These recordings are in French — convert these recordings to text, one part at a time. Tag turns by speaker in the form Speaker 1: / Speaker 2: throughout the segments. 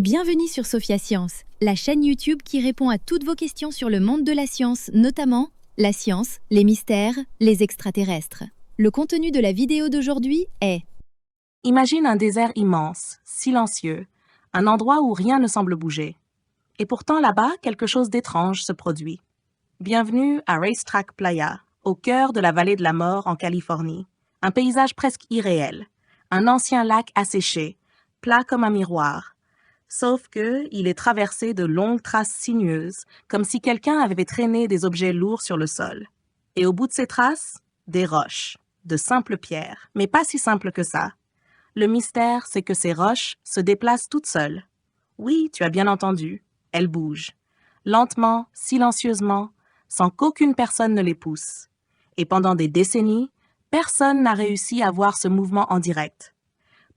Speaker 1: Bienvenue sur Sophia Science, la chaîne YouTube qui répond à toutes vos questions sur le monde de la science, notamment la science, les mystères, les extraterrestres. Le contenu de la vidéo d'aujourd'hui est:
Speaker 2: Imagine un désert immense, silencieux, un endroit où rien ne semble bouger. Et pourtant là-bas, quelque chose d'étrange se produit. Bienvenue à Racetrack Playa, au cœur de la vallée de la mort en Californie. Un paysage presque irréel, un ancien lac asséché, plat comme un miroir. Sauf que il est traversé de longues traces sinueuses, comme si quelqu'un avait traîné des objets lourds sur le sol. Et au bout de ces traces, des roches, de simples pierres, mais pas si simples que ça. Le mystère, c'est que ces roches se déplacent toutes seules. Oui, tu as bien entendu, elles bougent. Lentement, silencieusement, sans qu'aucune personne ne les pousse. Et pendant des décennies, personne n'a réussi à voir ce mouvement en direct.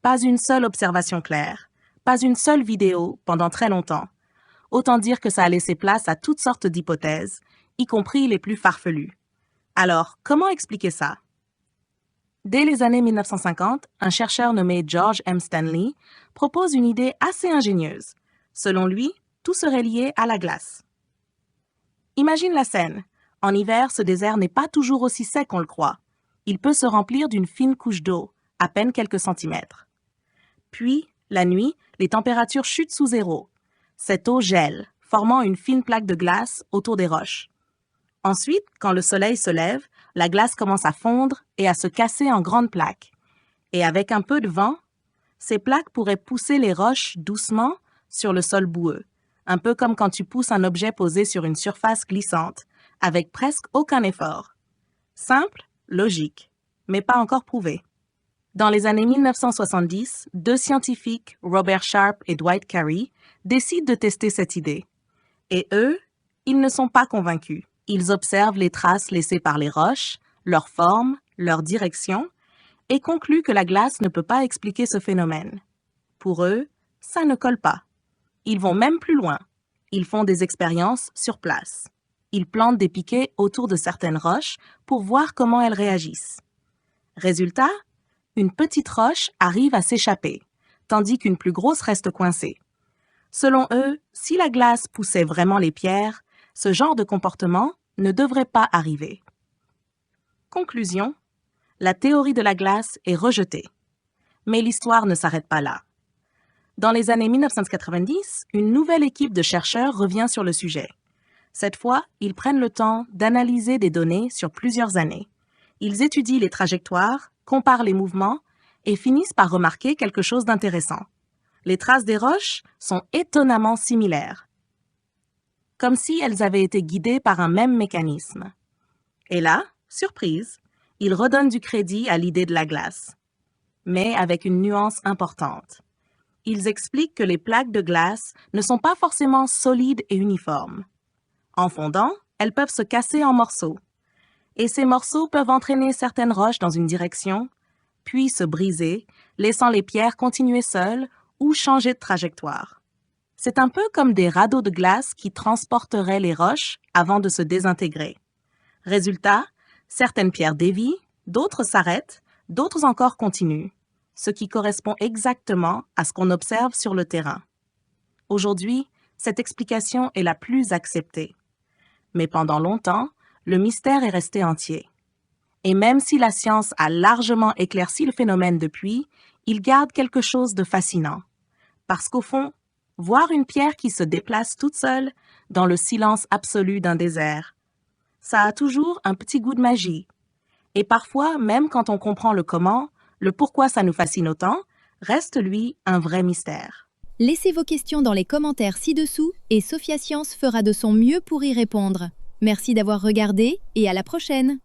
Speaker 2: Pas une seule observation claire, pas une seule vidéo pendant très longtemps. Autant dire que ça a laissé place à toutes sortes d'hypothèses, y compris les plus farfelues. Alors, comment expliquer ça? Dès les années 1950, un chercheur nommé George M. Stanley propose une idée assez ingénieuse. Selon lui, tout serait lié à la glace. Imagine la scène. En hiver, ce désert n'est pas toujours aussi sec qu'on le croit. Il peut se remplir d'une fine couche d'eau, à peine quelques centimètres. Puis, la nuit, les températures chutent sous zéro. Cette eau gèle, formant une fine plaque de glace autour des roches. Ensuite, quand le soleil se lève, la glace commence à fondre et à se casser en grandes plaques. Et avec un peu de vent, ces plaques pourraient pousser les roches doucement sur le sol boueux, un peu comme quand tu pousses un objet posé sur une surface glissante, avec presque aucun effort. Simple, logique, mais pas encore prouvé. Dans les années 1970, deux scientifiques, Robert Sharp et Dwight Carey, décident de tester cette idée. Et eux, ils ne sont pas convaincus. Ils observent les traces laissées par les roches, leur forme, leur direction, et concluent que la glace ne peut pas expliquer ce phénomène. Pour eux, ça ne colle pas. Ils vont même plus loin. Ils font des expériences sur place. Ils plantent des piquets autour de certaines roches pour voir comment elles réagissent. Résultat, une petite roche arrive à s'échapper, tandis qu'une plus grosse reste coincée. Selon eux, si la glace poussait vraiment les pierres, ce genre de comportement ne devrait pas arriver. Conclusion, la théorie de la glace est rejetée. Mais l'histoire ne s'arrête pas là. Dans les années 1990, une nouvelle équipe de chercheurs revient sur le sujet. Cette fois, ils prennent le temps d'analyser des données sur plusieurs années. Ils étudient les trajectoires, comparent les mouvements et finissent par remarquer quelque chose d'intéressant. Les traces des roches sont étonnamment similaires, comme si elles avaient été guidées par un même mécanisme. Et là, surprise, ils redonnent du crédit à l'idée de la glace, mais avec une nuance importante. Ils expliquent que les plaques de glace ne sont pas forcément solides et uniformes. En fondant, elles peuvent se casser en morceaux. Et ces morceaux peuvent entraîner certaines roches dans une direction, puis se briser, laissant les pierres continuer seules ou changer de trajectoire. C'est un peu comme des radeaux de glace qui transporteraient les roches avant de se désintégrer. Résultat, certaines pierres dévient, d'autres s'arrêtent, d'autres encore continuent, ce qui correspond exactement à ce qu'on observe sur le terrain. Aujourd'hui, cette explication est la plus acceptée. Mais pendant longtemps, le mystère est resté entier. Et même si la science a largement éclairci le phénomène depuis, il garde quelque chose de fascinant. Parce qu'au fond, voir une pierre qui se déplace toute seule dans le silence absolu d'un désert, ça a toujours un petit goût de magie. Et parfois, même quand on comprend le comment, le pourquoi ça nous fascine autant, reste lui un vrai mystère.
Speaker 1: Laissez vos questions dans les commentaires ci-dessous et Sophia Science fera de son mieux pour y répondre. Merci d'avoir regardé et à la prochaine!